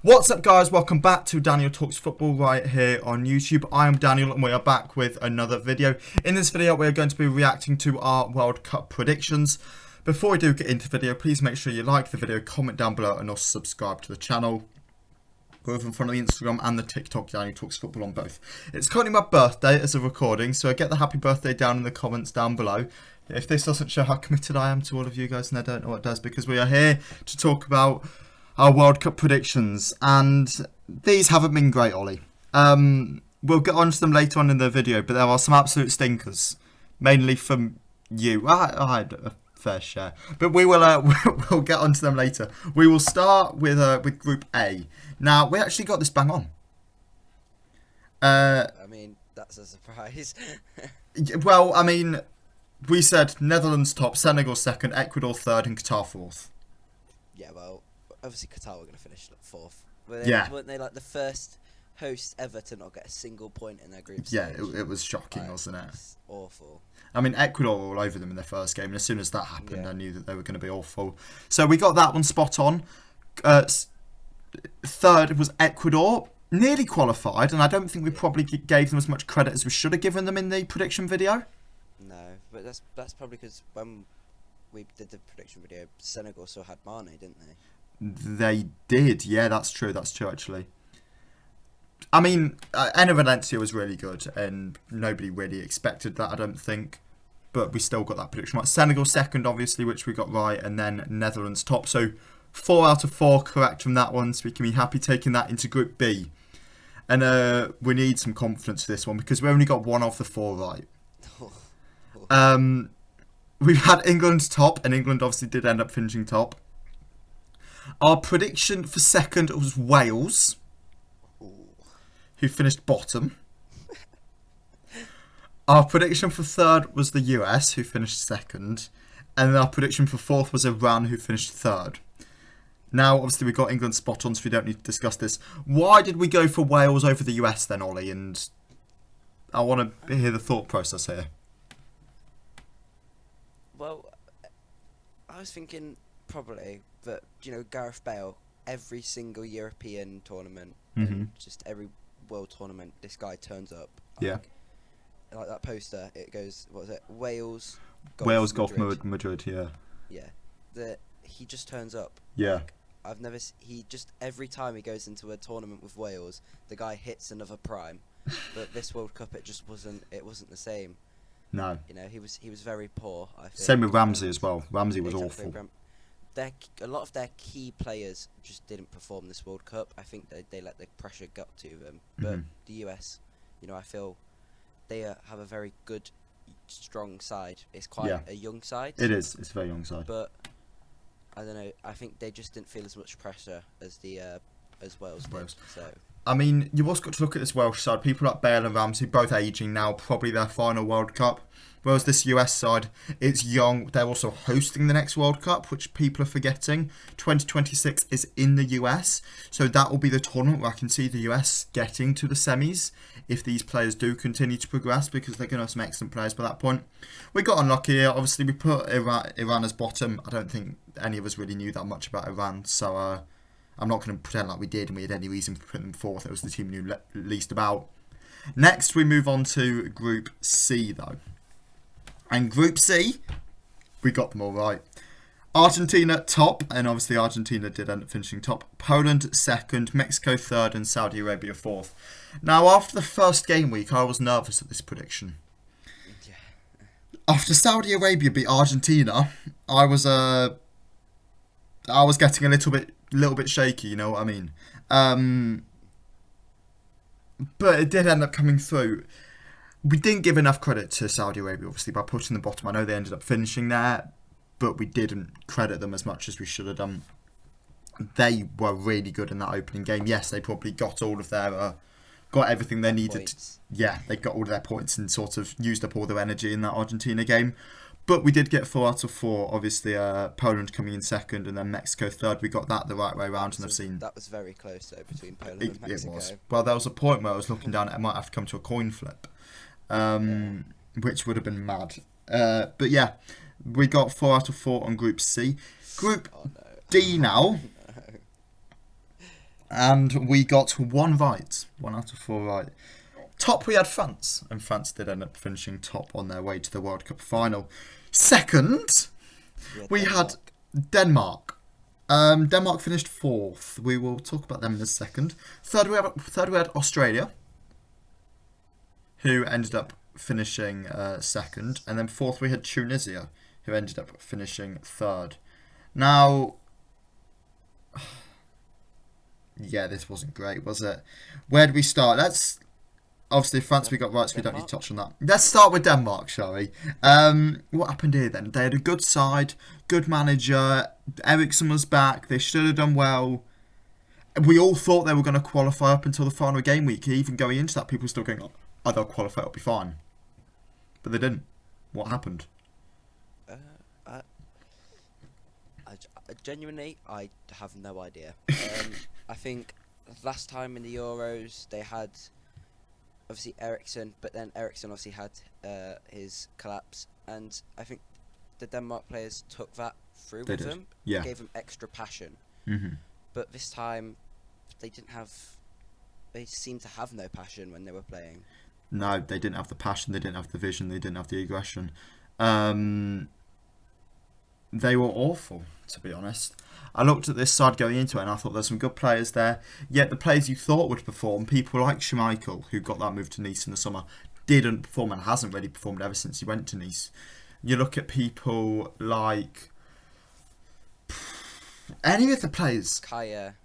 What's up, guys? Welcome back to Daniel Talks Football right here on YouTube. I am Daniel and we are back with another video. In this video we are going to be reacting to our World Cup predictions. Before we do get into the video, please make sure you like the video, comment down below and also subscribe to the channel. Both in front of the Instagram and the TikTok, Daniel Talks Football on both. It's currently my birthday as a recording, so get the happy birthday down in the comments down below. If this doesn't show how committed I am to all of you guys, and I don't know what does, because we are here to talk about our World Cup predictions, and these haven't been great, Ollie. We'll get onto them later on in the video, but there are some absolute stinkers, mainly from you. I had a fair share, but we will we'll get onto them later. We will start with Group A. Now we actually got this bang on. I mean, that's a surprise. Well, I mean, we said Netherlands top, Senegal second, Ecuador third, and Qatar fourth. Yeah, well, obviously Qatar were going to finish fourth. Weren't they like the first host ever to not get a single point in their group stage? Yeah, it was shocking, wasn't it? It's awful. I mean, Ecuador were all over them in their first game, and as soon as that happened, I knew that they were going to be awful. So we got that one spot on. Third was Ecuador, nearly qualified, and I don't think we probably gave them as much credit as we should have given them in the prediction video. No, but that's probably because when we did the prediction video, Senegal still had Mane, didn't they? They did, yeah, that's true actually. I mean, Enner Valencia was really good, and nobody really expected that, I don't think. But we still got that prediction right. Senegal second, obviously, which we got right, and then Netherlands top. So 4 out of 4 correct from that one, so we can be happy taking that into Group B. And we need some confidence for this one, because we only got 1 of the 4 right. We've had England top, and England obviously did end up finishing top. Our prediction for second was Wales, who finished bottom. Our prediction for third was the US, who finished second. And our prediction for fourth was Iran, who finished third. Now, obviously, we got England spot on, so we don't need to discuss this. Why did we go for Wales over the US then, Ollie? And I want to hear the thought process here. Well, I was thinking probably that, you know, Gareth Bale, every single European tournament, and just every world tournament, this guy turns up. Like that poster, it goes, what is it? Wales, Golf Madrid, yeah. Yeah. He just turns up. Yeah. Like, he just, every time he goes into a tournament with Wales, the guy hits another prime. But this World Cup, it wasn't the same. No. You know, he was very poor, I think. Same with Ramsey as well. Ramsey was awful. A lot of their key players just didn't perform this World Cup. I think they let the pressure get to them. But the US, you know, I feel they have a very good, strong side. It's quite a young side. It is. It's a very young side. But I don't know. I think they just didn't feel as much pressure as Wales did. So. I mean, you've also got to look at this Welsh side. People like Bale and Ramsey, both aging now, probably their final World Cup. Whereas this US side, it's young. They're also hosting the next World Cup, which people are forgetting. 2026 is in the US. So that will be the tournament where I can see the US getting to the semis if these players do continue to progress, because they're going to have some excellent players by that point. We got unlucky here. Obviously, we put Iran as bottom. I don't think any of us really knew that much about Iran. So I'm not going to pretend like we did and we had any reason for putting them fourth. It was the team we knew least about. Next, we move on to Group C, though. And Group C, we got them all right. Argentina top, and obviously Argentina did end up finishing top. Poland second, Mexico third, and Saudi Arabia fourth. Now, after the first game week, I was nervous at this prediction. Yeah. After Saudi Arabia beat Argentina, I was getting a little bit shaky, you know what I mean? But it did end up coming through. We didn't give enough credit to Saudi Arabia, obviously, by putting the bottom. I know they ended up finishing there, but we didn't credit them as much as we should have done. They were really good in that opening game. Yes, they probably got all of their, got everything they needed. Yeah, they got all of their points and sort of used up all their energy in that Argentina game. But we did get 4 out of 4. Obviously, Poland coming in second and then Mexico third. We got that the right way around, and I've seen that was very close though between Poland and Mexico. It was. Well, there was a point where I was looking down at it might have to come to a coin flip, which would have been mad. But yeah, we got 4 out of 4 on Group C. Group D now. And we got 1 right. 1 out of 4 right. Top, we had France. And France did end up finishing top on their way to the World Cup final. Second, we had Denmark. Denmark finished 4th. We will talk about them in a second. Third, we had Australia, who ended up finishing 2nd. And then 4th, we had Tunisia, who ended up finishing 3rd. Now, yeah, this wasn't great, was it? Where do we start? Obviously, France we got right, so we don't need to touch on that. Let's start with Denmark, shall we? What happened here then? They had a good side, good manager. Ederson was back. They should have done well. We all thought they were going to qualify up until the final game week. Even going into that, people were still going, oh, they'll qualify, it'll be fine. But they didn't. What happened? Genuinely, I have no idea. I think last time in the Euros, they had obviously Ederson, but then Ederson obviously had his collapse, and I think the Denmark players took that through with them. Yeah. Gave them extra passion. Mm-hmm. But this time, they didn't have. They seemed to have no passion when they were playing. No, they didn't have the passion. They didn't have the vision. They didn't have the aggression. They were awful, to be honest. I looked at this side going into it and I thought there's some good players there. Yet the players you thought would perform, people like Schmeichel, who got that move to Nice in the summer, didn't perform and hasn't really performed ever since he went to Nice. You look at people like any of the players. Kaya.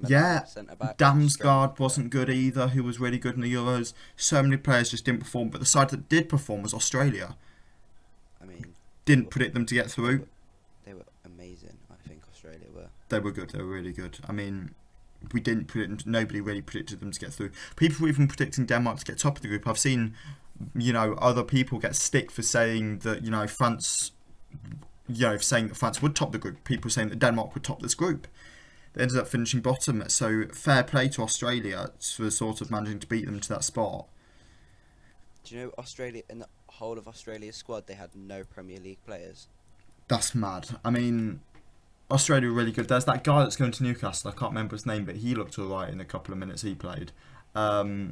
Yeah, Centre-back. Damsgaard wasn't good either, who was really good in the Euros. So many players just didn't perform. But the side that did perform was Australia. I mean, didn't predict them to get through. They were amazing. I think Australia were. They were good. They were really good. I mean, we didn't predict. Nobody really predicted them to get through. People were even predicting Denmark to get top of the group. I've seen, other people get stick for saying that France, saying that France would top the group. People saying that Denmark would top this group. They ended up finishing bottom. So fair play to Australia for sort of managing to beat them to that spot. Do you know Australia, in the whole of Australia's squad, they had no Premier League players? That's mad. I mean, Australia were really good. There's that guy that's going to Newcastle. I can't remember his name, but he looked alright in a couple of minutes he played. Well,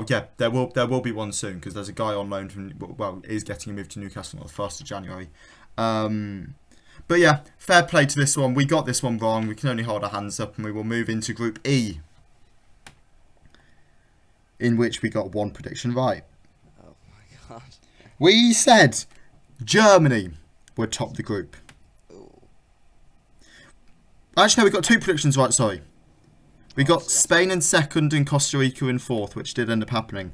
yeah, there will be one soon because there's a guy on loan from. Is getting a move to Newcastle on the 1st of January. But yeah, fair play to this one. We got this one wrong. We can only hold our hands up, and we will move into Group E, in which we got one prediction right. Oh my god. We said Germany would top the group. Ooh. Actually, no, we got 2 predictions right, sorry. We got Spain in 2nd and Costa Rica in 4th, which did end up happening.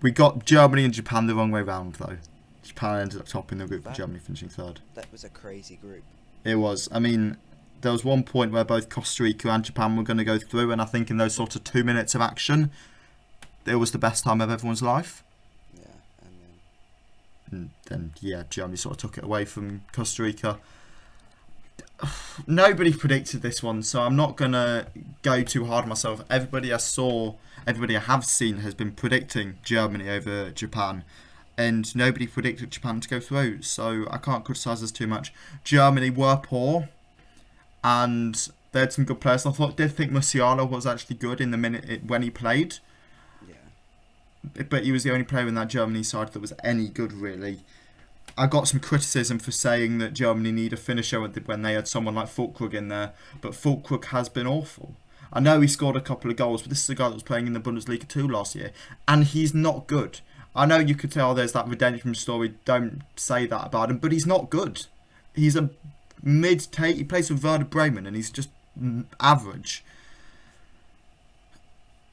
We got Germany and Japan the wrong way round, though. Japan ended up topping the group with Germany finishing 3rd. That was a crazy group. It was. I mean, there was one point where both Costa Rica and Japan were going to go through, and I think in those sort of 2 minutes of action, it was the best time of everyone's life. Yeah, and then Germany sort of took it away from Costa Rica. Nobody predicted this one, so I'm not going to go too hard on myself. Everybody I have seen has been predicting Germany over Japan, and nobody predicted Japan to go through, so I can't criticise us too much. Germany were poor, and they had some good players. I did think Musiala was actually good in the minute when he played. Yeah. But he was the only player in that Germany side that was any good, really. I got some criticism for saying that Germany need a finisher when they had someone like Füllkrug in there, but Füllkrug has been awful. I know he scored a couple of goals, but this is a guy that was playing in the Bundesliga 2 last year, and he's not good. I know you could tell there's that redemption story, don't say that about him, but he's not good. He's a he plays for Werder Bremen, and he's just average.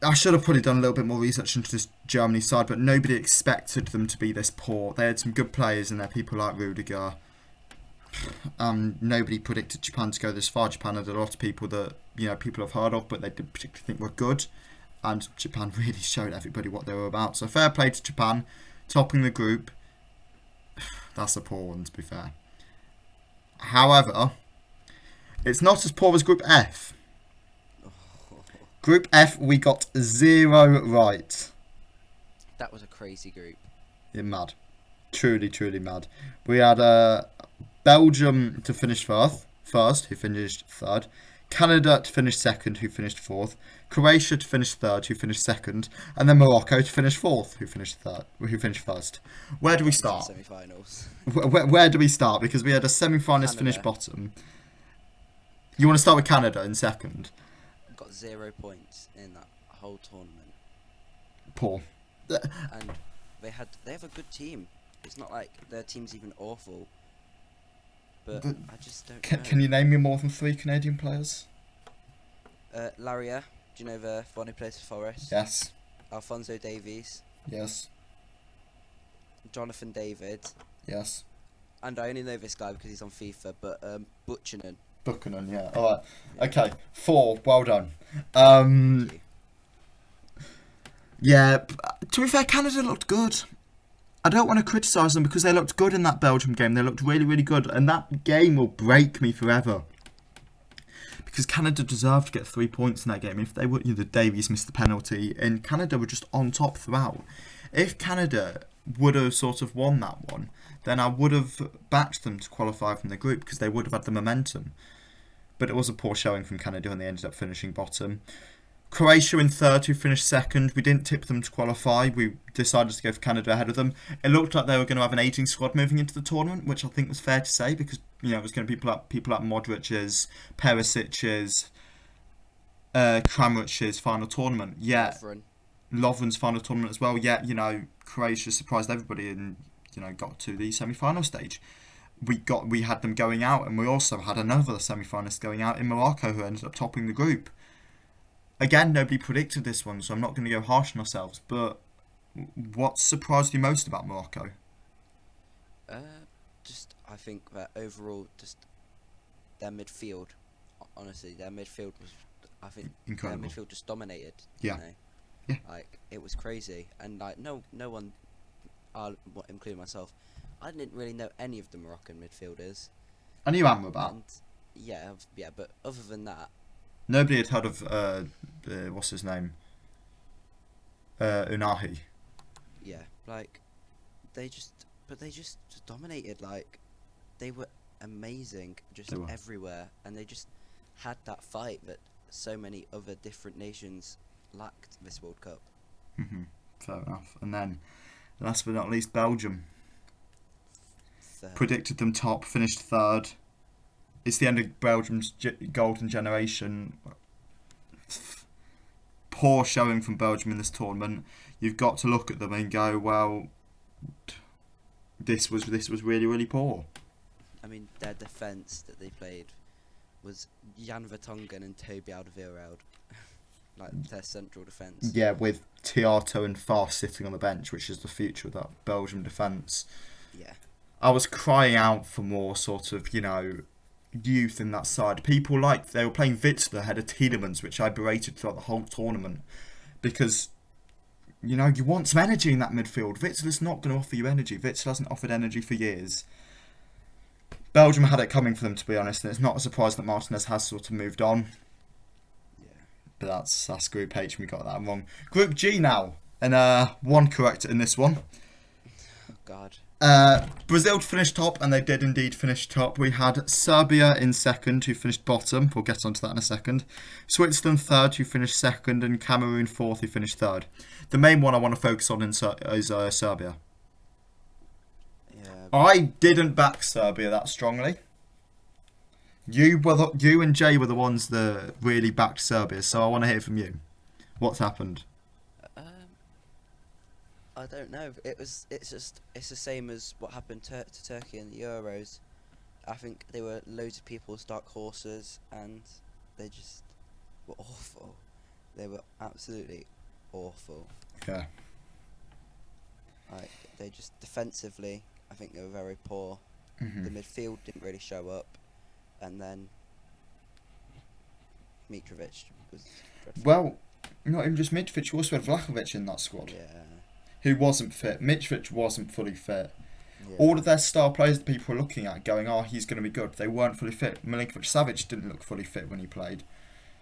I should have probably done a little bit more research into this Germany side, but nobody expected them to be this poor. They had some good players in there, people like Rudiger. Nobody predicted Japan to go this far. Japan had a lot of people that people have heard of, but they didn't particularly think were good. And Japan really showed everybody what they were about. So fair play to Japan, topping the group. That's a poor one, to be fair. However, it's not as poor as Group F. Group F, we got 0 right. That was a crazy group. Yeah, mad. Truly, truly mad. We had Belgium to finish first, who finished 3rd. Canada to finish second, who finished fourth. Croatia to finish third, who finished second. And then Morocco to finish fourth, who finished first. Where do we start? Semi-finals. Where do we start? Because we had a semi-finalist finish bottom. You want to start with Canada in second? Got 0 points in that whole tournament. Poor. And they have a good team. It's not like their team's even awful. But I just don't know. Can you name me more than 3 Canadian players? Laria, do you know the one who plays for Forest? Yes. Alphonso Davies. Yes. Jonathan David. Yes. And I only know this guy because he's on FIFA, but Buchanan. Buchanan, yeah. Alright. Yeah. Okay. 4. Well done. Yeah. To be fair, Canada looked good. I don't want to criticise them because they looked good in that Belgium game. They looked really, really good. And that game will break me forever. Because Canada deserved to get 3 points in that game. If they were, the Davies missed the penalty. And Canada were just on top throughout. If Canada would have sort of won that one, then I would have backed them to qualify from the group because they would have had the momentum. But it was a poor showing from Canada and they ended up finishing bottom. Croatia in third, who finished second. We didn't tip them to qualify. We decided to go for Canada ahead of them. It looked like they were going to have an aging squad moving into the tournament, which I think was fair to say because it was going to be people like Modric's, Perisic's, Kramarić's final tournament. Yeah, Lovren's final tournament as well. Yeah, Croatia surprised everybody and got to the semi-final stage. We had them going out, and we also had another semi-finalist going out in Morocco who ended up topping the group. Again, nobody predicted this one, so I'm not going to go harsh on ourselves. But what surprised you most about Morocco? I think that overall, just their midfield. Honestly, their midfield was, I think, incredible. Their midfield just dominated. Yeah. Yeah. Like it was crazy, and like no one, including myself, I didn't really know any of the Moroccan midfielders. I knew Amrabat. Yeah, but other than that. Nobody had heard of what's his name? Unahi. Yeah, like they just dominated. Like they were amazing, just everywhere, and they just had that fight that so many other different nations lacked this World Cup. Fair enough. And then, last but not least, Belgium. Predicted them top, finished third. It's the end of Belgium's golden generation. Poor showing from Belgium in this tournament. You've got to look at them and go, well, this was really, really poor. I mean, their defence that they played was Jan Vertonghen and Toby Alderweireld. Like their central defence. Yeah, with Tiato and Fast sitting on the bench, which is the future of that Belgium defence. Yeah. I was crying out for more sort of, youth in that side. People they were playing Witsler ahead of Tielemans, which I berated throughout the whole tournament because you want some energy in that midfield. Witsler's not going to offer you energy. Witsler hasn't offered energy for years. Belgium had it coming for them, to be honest, and it's not a surprise that Martinez has sort of moved on. Yeah. But that's Group H, and we got that wrong. Group G now, and one correct in this one. Oh God. Brazil finished top, and they did indeed finish top. We had Serbia in second, who finished bottom. We'll get onto that in a second. Switzerland third, who finished second, and Cameroon fourth, who finished third. The main one I want to focus on is Serbia. Yeah. I didn't back Serbia that strongly. You and Jay were the ones that really backed Serbia, so I want to hear from you. What's happened? I don't know. It's the same as what happened to Turkey in the Euros. I think there were loads of people's dark horses, and they just were awful. They were absolutely awful. Yeah. Like they just defensively, I think they were very poor. Mm-hmm. The midfield didn't really show up, and then Mitrovic was dreadful. Well, not even just Mitrovic. You also had Vlahovic in that squad. Yeah. Who wasn't fit. Mitrovic wasn't fully fit. Yeah. All of their star players that people were looking at going, he's going to be good. They weren't fully fit. Milinkovic-Savic didn't look fully fit when he played.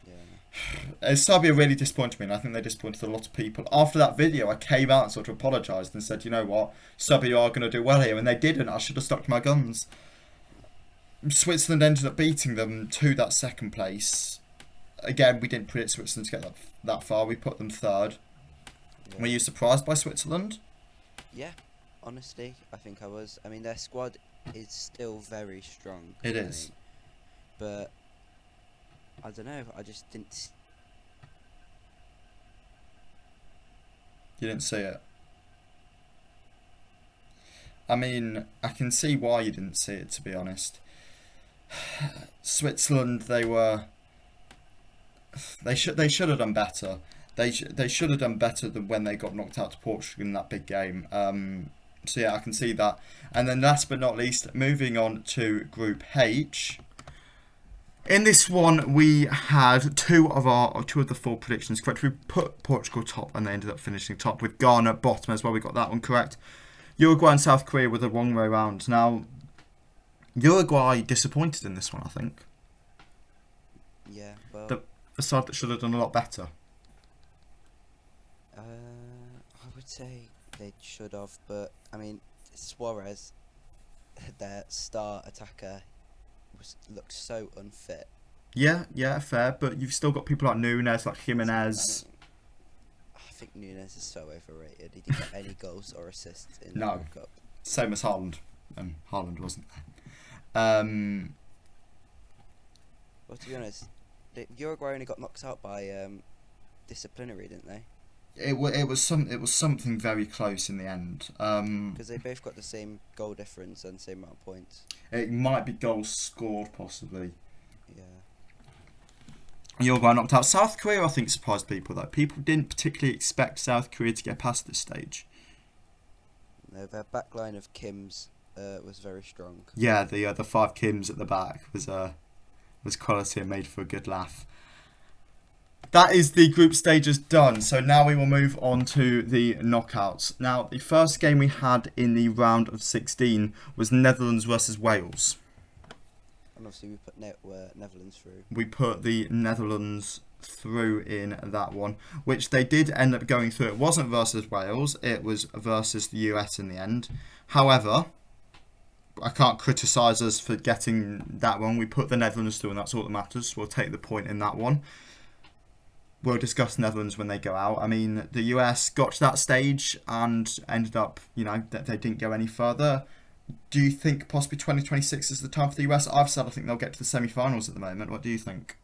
Yeah. Serbia really disappointed me, and I think they disappointed a lot of people. After that video, I came out and sort of apologised and said, you know what, Serbia are going to do well here, and they didn't. I should have stuck to my guns. Switzerland ended up beating them to that second place. again, we didn't predict Switzerland to get that far. We put them third. Yeah. Were you surprised by Switzerland? Yeah, honestly, I think I was. I mean, their squad is still very strong. It is. But I don't know. I just didn't. You didn't see it. I mean, I can see why you didn't see it, to be honest. Switzerland, they should have done better. They should have done better than when they got knocked out to Portugal in that big game. So yeah, I can see that. And then last but not least, moving on to Group H. In this one, we had two of the four predictions correct. We put Portugal top, and they ended up finishing top with Ghana bottom as well. We got that one correct. Uruguay and South Korea were the wrong way round. Now, Uruguay disappointed in this one, I think. Yeah, well, the side that should have done a lot better. I would say they should have, but I mean, Suarez, their star attacker, looked so unfit. Yeah, fair. But you've still got people like Nunez, like Jimenez. I think Nunez is so overrated. He didn't get any goals or assists in the World Cup. Same as Haaland, and Haaland wasn't there. Well, to be honest, Uruguay only got knocked out by disciplinary, didn't they? It was something very close in the end. Because they both got the same goal difference and same amount of points. It might be goals scored, possibly. Yeah. Uruguay knocked out. South Korea, I think, surprised people, though. People didn't particularly expect South Korea to get past this stage. No, their backline of Kims was very strong. Yeah, the 5 Kims at the back was quality and made for a good laugh. That is the group stages done. So now we will move on to the knockouts. Now, the first game we had in the round of 16 was Netherlands versus Wales. And obviously we put Netherlands through. We put the Netherlands through in that one, which they did end up going through. It wasn't versus Wales, it was versus the US in the end. However, I can't criticise us for getting that one. We put the Netherlands through and that's all that matters. We'll take the point in that one. We'll discuss Netherlands when they go out. I mean, the US got to that stage and ended up, that they didn't go any further. Do you think possibly 2026 is the time for the US? I've said I think they'll get to the semi-finals at the moment. What do you think?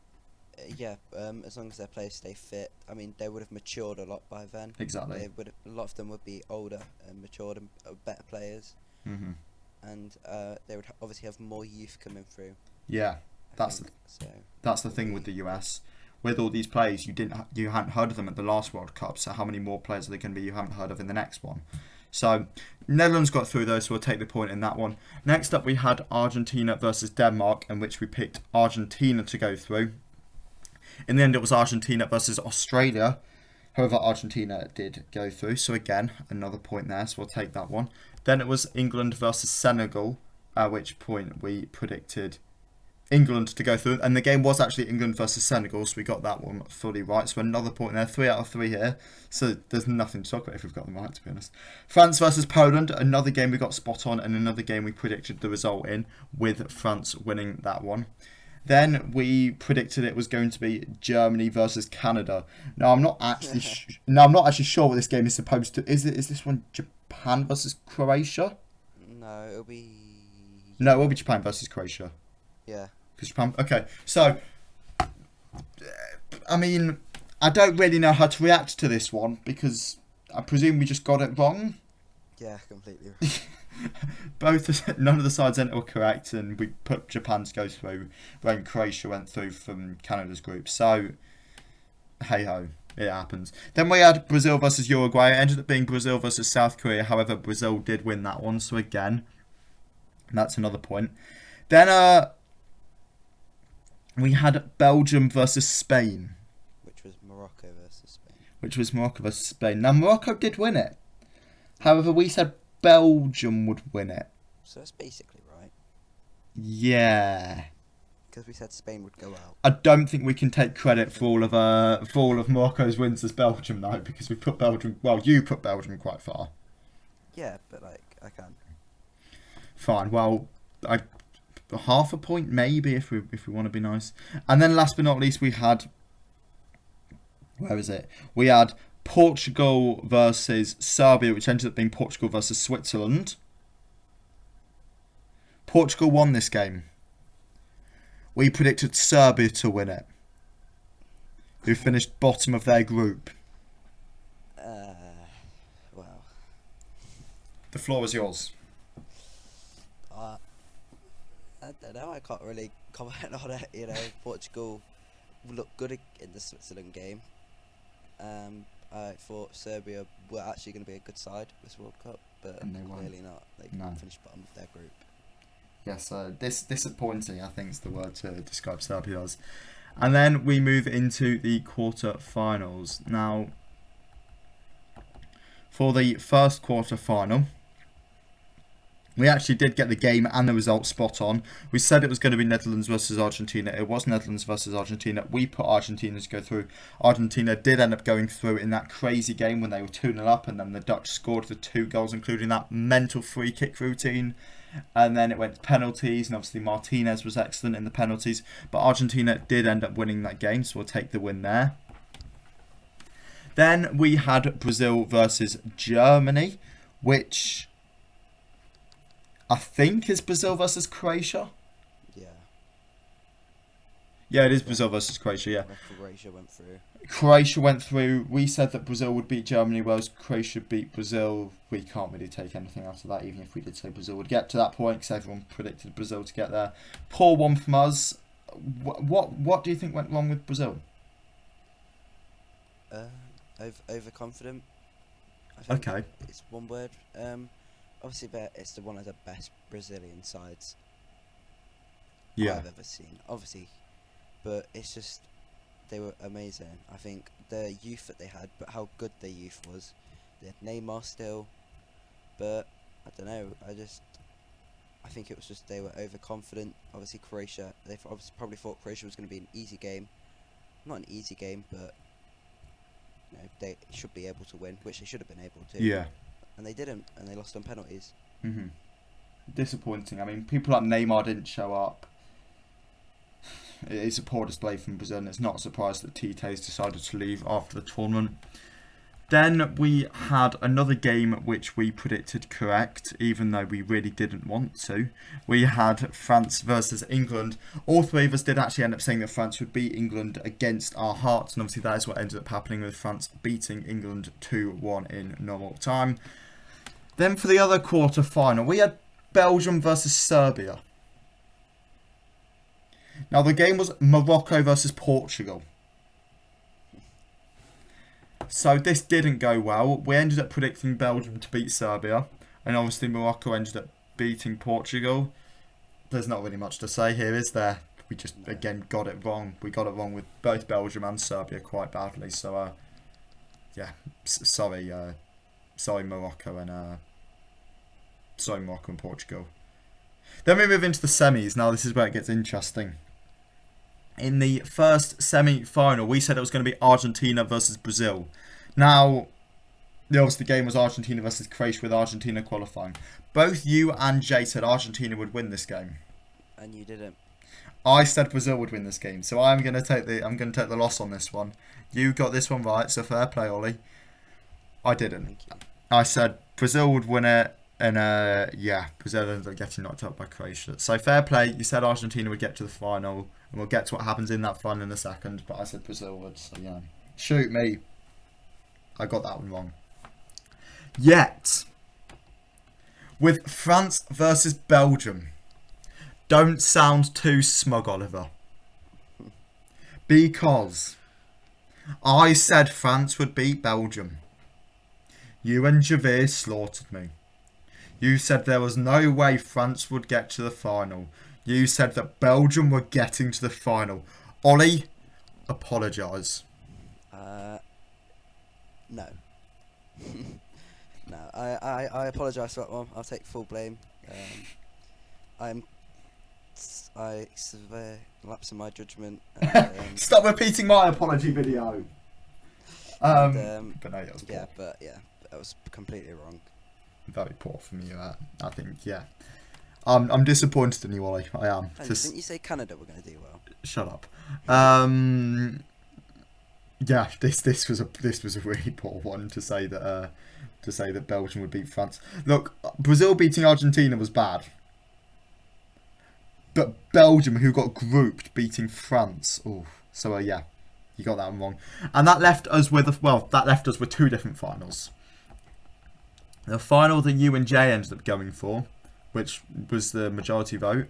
Yeah, as long as their players stay fit. I mean, they would have matured a lot by then. Exactly. A lot of them would be older and matured and better players. Mm-hmm. And they would obviously have more youth coming through. Yeah, that's the thing with the US. With all these players, you hadn't heard of them at the last World Cup. So how many more players are there going to be you haven't heard of in the next one? So Netherlands got through those, so we'll take the point in that one. Next up, we had Argentina versus Denmark, in which we picked Argentina to go through. In the end, it was Argentina versus Australia. However, Argentina did go through. So again, another point there, so we'll take that one. Then it was England versus Senegal, at which point we predicted England to go through, and the game was actually England versus Senegal, so we got that one fully right. So another point there, 3 out of 3 here. So there's nothing to talk about if we've got them right, to be honest. France versus Poland, another game we got spot on, and another game we predicted the result in, with France winning that one. Then we predicted it was going to be Germany versus Canada. Now I'm not actually sure what this game is supposed to. Is this one Japan versus Croatia? No, it'll be. No, it will be Japan versus Croatia. Yeah. Japan. Okay, so I mean, I don't really know how to react to this one because I presume we just got it wrong. Yeah, completely. None of the sides were correct, and we put Japan to go through when Croatia went through from Canada's group. So, hey ho, it happens. Then we had Brazil versus Uruguay. It ended up being Brazil versus South Korea. However, Brazil did win that one. So again, that's another point. Then we had Belgium versus Spain. Which was Morocco versus Spain. Now, Morocco did win it. However, we said Belgium would win it. So that's basically right. Yeah. Because we said Spain would go out. I don't think we can take credit for all of Morocco's wins as Belgium, though, because we put Belgium... Well, you put Belgium quite far. Yeah, but, I can. Fine. Well, half a point maybe if we want to be nice. And then last but not least we had Where is it? We had Portugal versus Serbia, which ended up being Portugal versus Switzerland. Portugal won this game. We predicted Serbia to win it, who finished bottom of their group. Well, the floor is yours. I don't know. I can't really comment on it. You know, Portugal looked good in the Switzerland game. I thought Serbia were actually going to be a good side this World Cup, but clearly not. They finished bottom of their group. Yes, disappointing, I think is the word to describe Serbia as. And then we move into the quarter-finals. Now, for the first quarter-final, we actually did get the game and the result spot on. We said it was going to be Netherlands versus Argentina. It was Netherlands versus Argentina. We put Argentina to go through. Argentina did end up going through in that crazy game when they were 2-0 up, and then the Dutch scored the 2 goals, including that mental free kick routine. And then it went to penalties, and obviously Martinez was excellent in the penalties. But Argentina did end up winning that game, so we'll take the win there. Then we had Brazil versus Germany, which I think is Brazil versus Croatia. Yeah, it is Brazil versus Croatia, yeah. Croatia went through. We said that Brazil would beat Germany, whereas Croatia beat Brazil. We can't really take anything out of that, even if we did say Brazil would get to that point, because everyone predicted Brazil to get there. Poor one from us. What do you think went wrong with Brazil? Overconfident. I think okay. It's one word. Obviously, it's one of the best Brazilian sides I've ever seen. Obviously, but it's just they were amazing. I think the youth that they had, but how good their youth was. They had Neymar still, but I don't know. I think it was just they were overconfident. Obviously, Croatia. They probably thought Croatia was going to be an easy game. Not an easy game, but you know, they should be able to win, which they should have been able to. Yeah. And they didn't, and they lost on penalties. Disappointing. I mean, people like Neymar didn't show up. It's a poor display from Brazil, and it's not a surprise that Tite's decided to leave after the tournament. Then we had another game which we predicted correct, even though we really didn't want to. We had France versus England. All three of us did actually end up saying that France would beat England against our hearts, and obviously that is what ended up happening, with France beating England 2-1 in normal time. Then for the other quarter-final, we had Belgium versus Serbia. Now the game was Morocco versus Portugal. So this didn't go well. We ended up predicting Belgium to beat Serbia, and obviously Morocco ended up beating Portugal. There's not really much to say here, is there? We just, again, got it wrong. We got it wrong with both Belgium and Serbia quite badly. So, yeah, sorry Morocco and Portugal. Then we move into the semis. Now this is where it gets interesting. In the first semi-final, we said it was going to be Argentina versus Brazil. Now, obviously the game was Argentina versus Croatia, with Argentina qualifying. Both you and Jay said Argentina would win this game. And you didn't. I said Brazil would win this game, so I'm going to take the loss on this one. You got this one right, so fair play, Ollie. I didn't. Thank you. I said Brazil would win it, and Brazil ended up getting knocked out by Croatia. So fair play. You said Argentina would get to the final, and we'll get to what happens in that final in a second. But I said Brazil would, so yeah. Shoot me. I got that one wrong. Yet, with France versus Belgium, don't sound too smug, Oliver. Because I said France would beat Belgium. You and Javier slaughtered me. You said there was no way France would get to the final. You said that Belgium were getting to the final. Ollie, apologise. No. No, I apologise for that one. I'll take full blame. I severe lapse in my judgment. And, Stop repeating my apology video. But no, that was poor. That was completely wrong. Very poor from you. I think, yeah. I'm disappointed in you, Ollie. I am. Didn't you say Canada were going to do well? Shut up. Yeah, this was a really poor one to say that Belgium would beat France. Look, Brazil beating Argentina was bad, but Belgium, who got grouped, beating France. Oh, so yeah, you got that one wrong, and that left us with two different finals. The final that you and Jay ended up going for, which was the majority vote,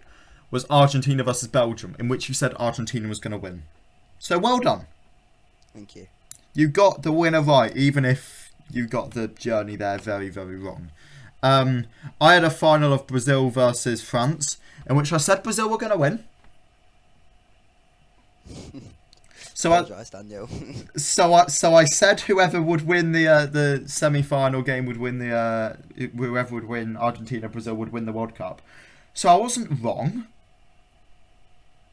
was Argentina versus Belgium, in which you said Argentina was going to win. So well done. Thank you. You got the winner right, even if you got the journey there very, very wrong. I had a final of Brazil versus France, in which I said Brazil were going to win. So Daniel. so I said whoever would win the semi-final game would win whoever would win Argentina, Brazil would win the World Cup. So I wasn't wrong,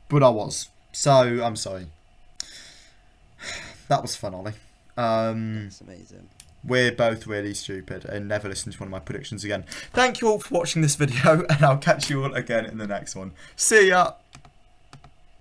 but I was. So I'm sorry. That was fun, Ollie. That's amazing. We're both really stupid and never listen to one of my predictions again. Thank you all for watching this video, and I'll catch you all again in the next one. See ya!